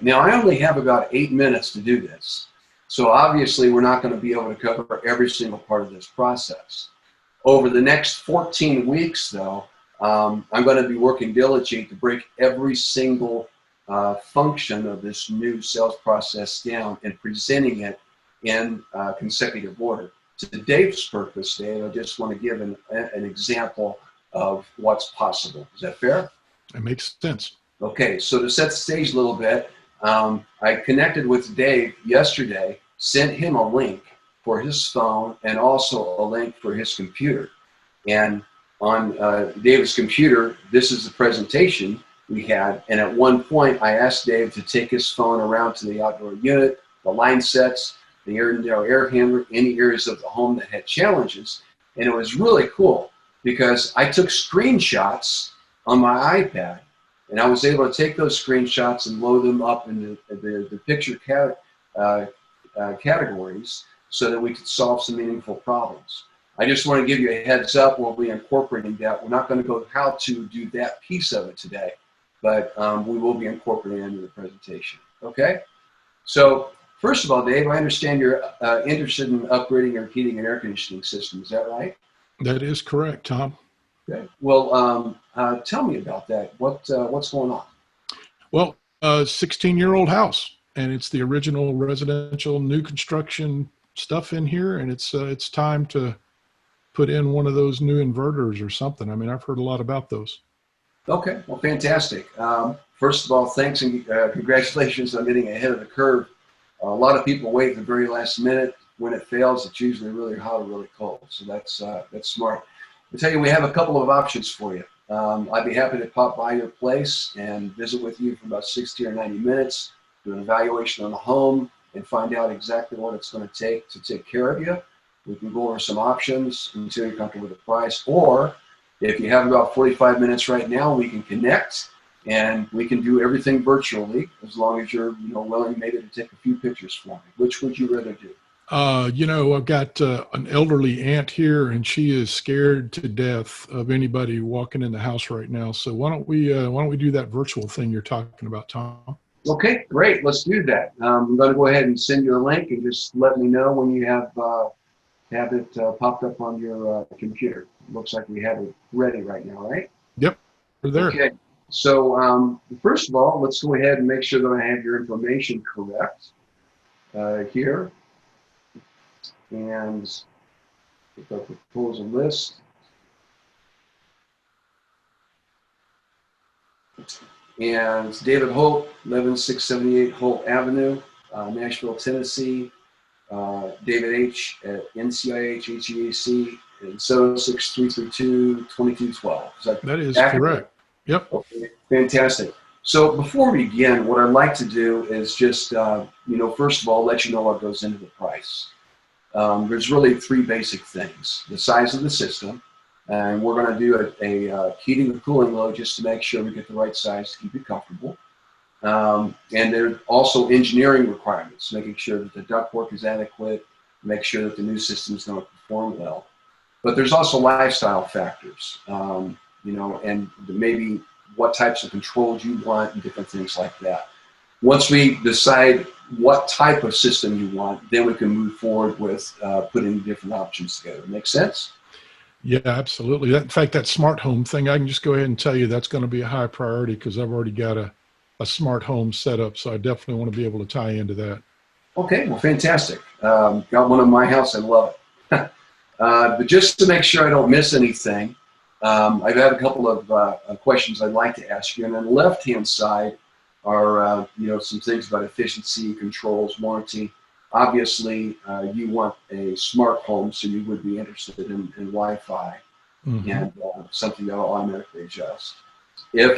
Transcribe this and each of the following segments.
Now, I only have about 8 minutes to do this. So obviously, we're not going to be able to cover every single part of this process. Over the next 14 weeks, though, I'm going to be working diligently to break every single function of this new sales process down and presenting it in consecutive order. To Dave's purpose, Dave, I just want to give an example of what's possible. Is that fair? It makes sense. Okay, so to set the stage a little bit, I connected with Dave yesterday, sent him a link for his phone and also a link for his computer. And on Dave's computer, this is the presentation we had. And at one point, I asked Dave to take his phone around to the outdoor unit, the line sets, the air handler, any areas of the home that had challenges. And it was really cool because I took screenshots on my iPad, and I was able to take those screenshots and load them up into the picture categories so that we could solve some meaningful problems. I just want to give you a heads up. We'll be incorporating that. We're not going to go how to do that piece of it today, but we will be incorporating it into the presentation. Okay? So first of all, Dave, I understand you're interested in upgrading your heating and air conditioning system. Is that right? That is correct, Tom. Okay. Well, tell me about that. What's going on? Well, 16-year-old house, and it's the original residential new construction stuff in here, and it's time to put in one of those new inverters or something. I mean, I've heard a lot about those. Okay, well, fantastic. First of all, thanks and congratulations on getting ahead of the curve. A lot of people wait at the very last minute. When it fails, it's usually really hot or really cold. So that's smart. I'll tell you, we have a couple of options for you. I'd be happy to pop by your place and visit with you for about 60 or 90 minutes, do an evaluation on the home, and find out exactly what it's going to take care of you. We can go over some options until you're comfortable with the price. Or if you have about 45 minutes right now, we can connect and we can do everything virtually as long as you're willing maybe to take a few pictures for me. Which would you rather do? I've got an elderly aunt here, and she is scared to death of anybody walking in the house right now. So why don't we do that virtual thing you're talking about, Tom? Okay, great. Let's do that. I'm going to go ahead and send you a link, and just let me know when you have it popped up on your computer. Looks like we have it ready right now, right? Yep, we're there. Okay. So first of all, let's go ahead and make sure that I have your information correct here. And get our proposal list. And David Holt, 11678 Holt Avenue, Nashville, Tennessee. David H. at NCIH HEAC, and 706-332-2212. That is accurate? Correct. Yep. Okay, fantastic. So before we begin, what I'd like to do is just, first of all, let you know what goes into the price. There's really three basic things: the size of the system, and we're going to do a heating and cooling load just to make sure we get the right size to keep you comfortable. And there are also engineering requirements, making sure that the ductwork is adequate, make sure that the new system is going to perform well. But there's also lifestyle factors, and maybe what types of controls you want and different things like that. Once we decide what type of system you want, then we can move forward with putting different options together. Make sense? Yeah, absolutely. In fact, that smart home thing, I can just go ahead and tell you that's going to be a high priority because I've already got a smart home set up, so I definitely want to be able to tie into that. Okay, well, fantastic. Got one in my house. I love it. But just to make sure I don't miss anything, I've had a couple of questions I'd like to ask you. And on the left-hand side are some things about efficiency, controls, warranty. Obviously, you want a smart home, so you would be interested in Wi-Fi and something that will automatically adjust. If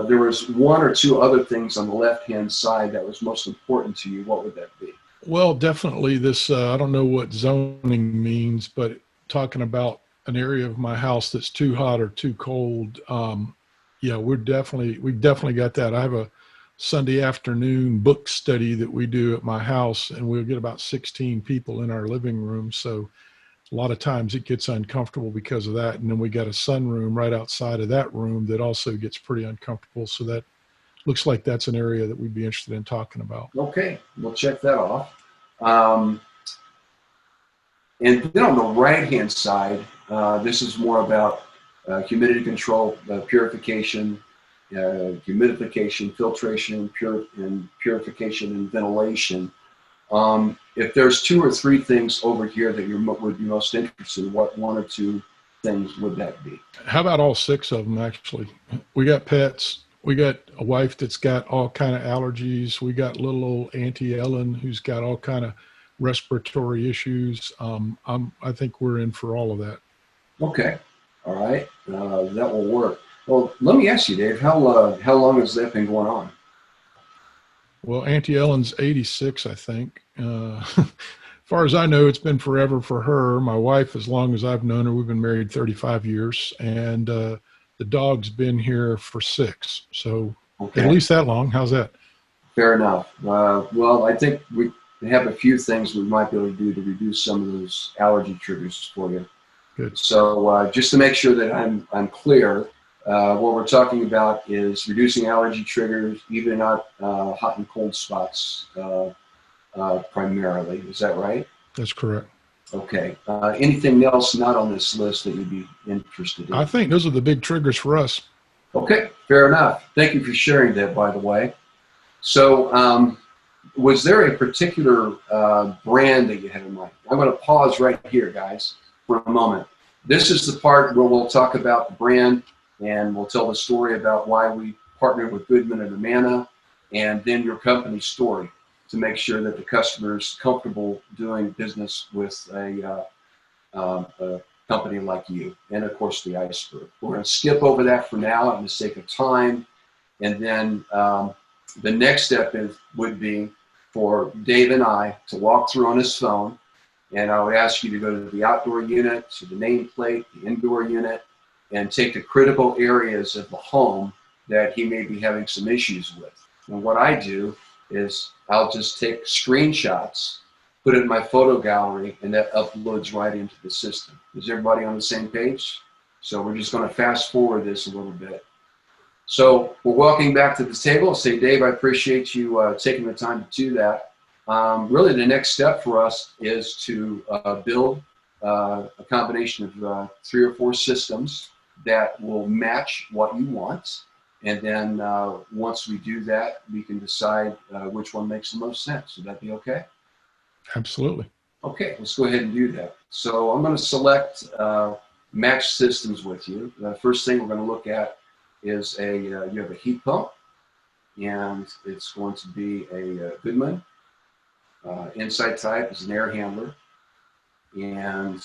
there was one or two other things on the left-hand side that was most important to you, what would that be? Well, definitely this, I don't know what zoning means, but talking about an area of my house that's too hot or too cold, we definitely got that. I have a Sunday afternoon book study that we do at my house, and we'll get about 16 people in our living room. So a lot of times it gets uncomfortable because of that. And then we got a sunroom right outside of that room that also gets pretty uncomfortable. So that looks like that's an area that we'd be interested in talking about. Okay, we'll check that off. And then on the right-hand side, this is more about humidity control, purification, humidification, filtration, purification, and ventilation. If there's 2 or 3 things over here that you would be most interested in, what 1 or 2 things would that be? How about all 6 of them, actually? We got pets. We got a wife that's got all kind of allergies. We got little old Auntie Ellen who's got all kind of respiratory issues. I think we're in for all of that. Okay. All right. That will work. Well, let me ask you, Dave, how long has that been going on? Well, Auntie Ellen's 86, I think. As far as I know, it's been forever for her. My wife, as long as I've known her, we've been married 35 years. And the dog's been here for 6. So okay. At least that long. How's that? Fair enough. Well, I think we have a few things we might be able to do to reduce some of those allergy triggers for you. Good. So just to make sure that I'm clear, what we're talking about is reducing allergy triggers, even out hot and cold spots primarily. Is that right? That's correct. Okay. Anything else not on this list that you'd be interested in? I think those are the big triggers for us. Okay, fair enough. Thank you for sharing that, by the way. So was there a particular brand that you had in mind? I'm going to pause right here, guys, for a moment. This is the part where we'll talk about the brand, and we'll tell the story about why we partnered with Wittman and Amana, and then your company story to make sure that the customer is comfortable doing business with a company like you, and of course the iceberg. We're going to skip over that for now in the sake of time, and then the next step would be for Dave and I to walk through on his phone, and I would ask you to go to the outdoor unit, to the nameplate, the indoor unit, and take the critical areas of the home that he may be having some issues with. And what I do is I'll just take screenshots, put it in my photo gallery, and that uploads right into the system. Is everybody on the same page? So we're just going to fast forward this a little bit. So we're walking back to the table. Say, Dave, I appreciate you taking the time to do that. Really, the next step for us is to build a combination of 3 or 4 systems that will match what you want. And then once we do that, we can decide which one makes the most sense. Would that be okay? Absolutely. Okay, let's go ahead and do that. So I'm going to select match systems with you. The first thing we're going to look at is you have a heat pump, and it's going to be a Wittman. Inside type is an air handler, and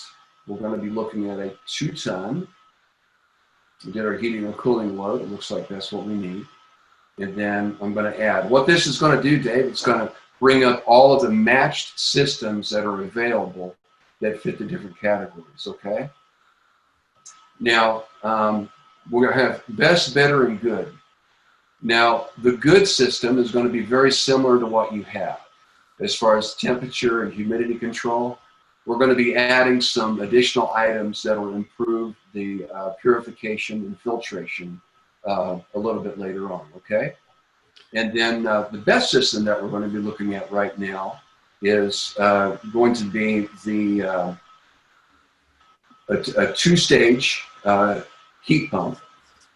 we're going to be looking at a 2-ton. We did our heating and cooling load. It looks like that's what we need. And then I'm going to add. What this is going to do, Dave, it's going to bring up all of the matched systems that are available that fit the different categories, okay? Now, we're going to have best, better, and good. Now, the good system is going to be very similar to what you have. As far as temperature and humidity control, we're going to be adding some additional items that will improve the purification and filtration a little bit later on, okay? And then the best system that we're going to be looking at right now is going to be a 2-stage heat pump.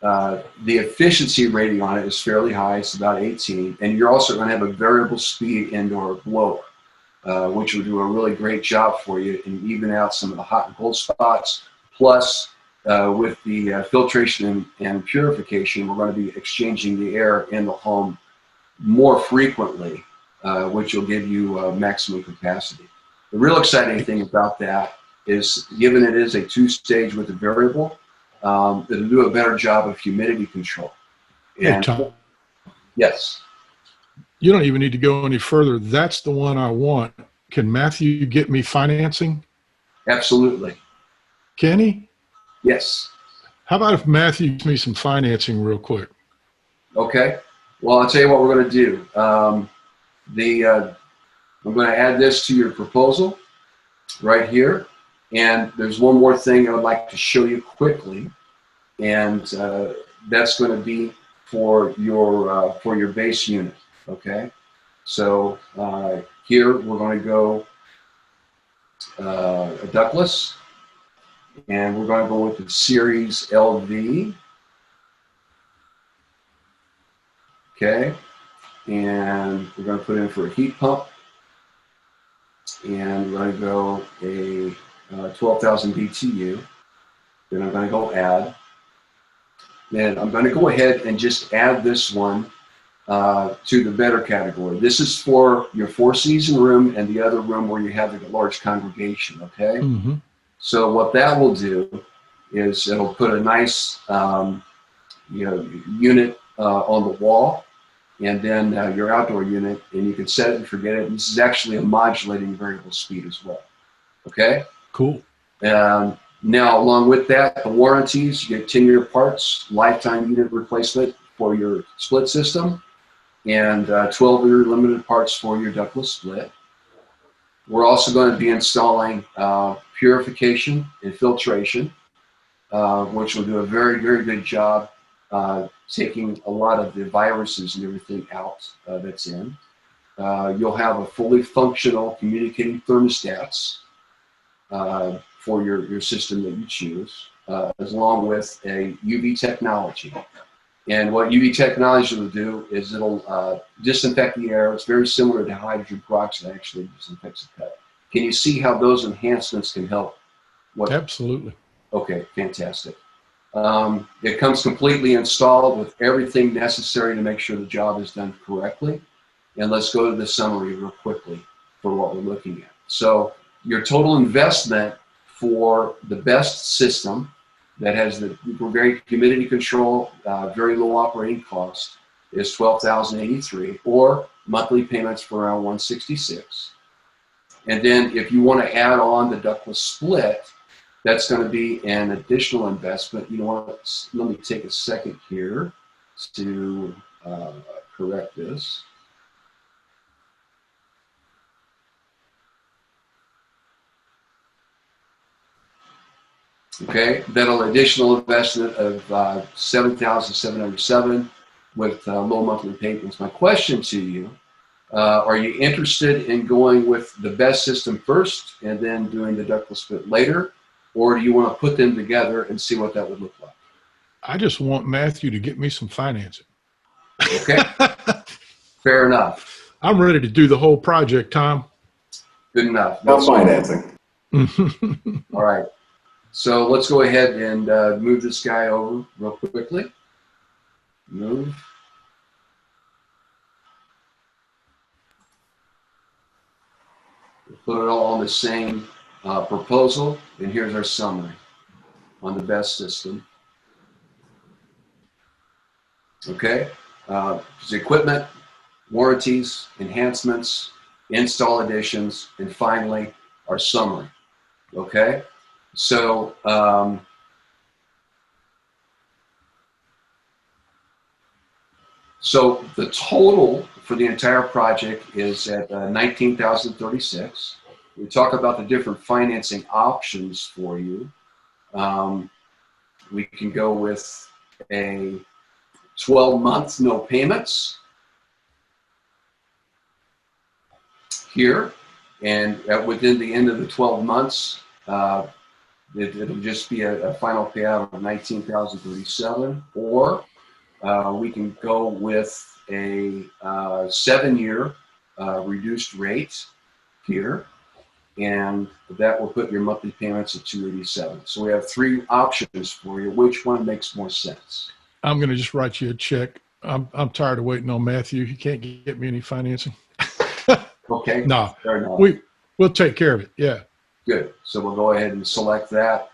The efficiency rating on it is fairly high. It's about 18. And you're also going to have a variable speed indoor blower, which will do a really great job for you and even out some of the hot and cold spots. Plus, with the filtration and purification, we're going to be exchanging the air in the home more frequently, which will give you maximum capacity. The real exciting thing about that is, given it is a 2-stage with a variable, it'll do a better job of humidity control. And, hey, Tom. Yes. You don't even need to go any further. That's the one I want. Can Matthew get me financing? Absolutely. Can he? Yes. How about if Matthew gives me some financing real quick? Okay. Well, I'll tell you what we're going to do. I'm going to add this to your proposal right here. And there's one more thing I would like to show you quickly. And that's going to be for your base unit. Okay, so here we're going to go a ductless, and we're going to go with the Series LV. Okay, and we're going to put in for a heat pump, and we're going to go a 12,000 BTU. Then I'm going to go add. Then I'm going to go ahead and just add this one to the better category. This is for your four-season room and the other room where you have a large congregation, okay? Mm-hmm. So what that will do is it'll put a nice unit on the wall, and then your outdoor unit, and you can set it and forget it. And this is actually a modulating variable speed as well, okay? Cool. Now, along with that, the warranties, you get 10-year parts, lifetime unit replacement for your split system, and 12-year limited parts for your ductless split. We're also going to be installing purification and filtration, which will do a very, very good job taking a lot of the viruses and everything out that's in. You'll have a fully functional communicating thermostats for your system that you choose, along with a UV technology. And what UV technology will do is it'll disinfect the air. It's very similar to hydrogen peroxide actually disinfects the pet. Can you see how those enhancements can help? Absolutely. Okay, fantastic. It comes completely installed with everything necessary to make sure the job is done correctly. And let's go to the summary real quickly for what we're looking at. So your total investment for the best system that has the very humidity control, very low operating cost, is $12,083, or monthly payments for around $166. And then if you want to add on the ductless split, that's going to be an additional investment. You know what? Let me take a second here to correct this. Okay, that'll additional investment of $7,707 with low monthly payments. My question to you, are you interested in going with the best system first and then doing the ductless split later, or do you want to put them together and see what that would look like? I just want Matthew to get me some financing. Okay, fair enough. I'm ready to do the whole project, Tom. Good enough. No financing. All right. So let's go ahead and move this guy over real quickly. Move. We'll put it all on the same proposal, and here's our summary on the best system. Okay, it's equipment, warranties, enhancements, install additions, and finally our summary. Okay, so so the total for the entire project is at $19,036. We talk about the different financing options for you. We can go with a 12-month no payments here, and within the end of the 12 months, it'll just be a final payout of $19,037, or we can go with a 7-year reduced rate here, and that will put your monthly payments at $287. So we have 3 options for you. Which one makes more sense? I'm going to just write you a check. I'm tired of waiting on Matthew. He can't get me any financing. Okay. No, we'll take care of it. Yeah. Good. So we'll go ahead and select that,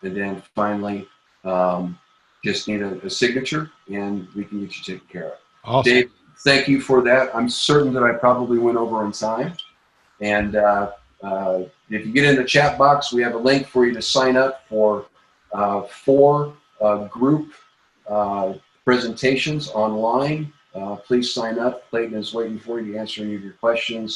and then finally, just need a signature, and we can get you taken care of. Awesome. Dave, thank you for that. I'm certain that I probably went over on time. And if you get in the chat box, we have a link for you to sign up for 4 group presentations online. Please sign up. Clayton is waiting for you to answer any of your questions.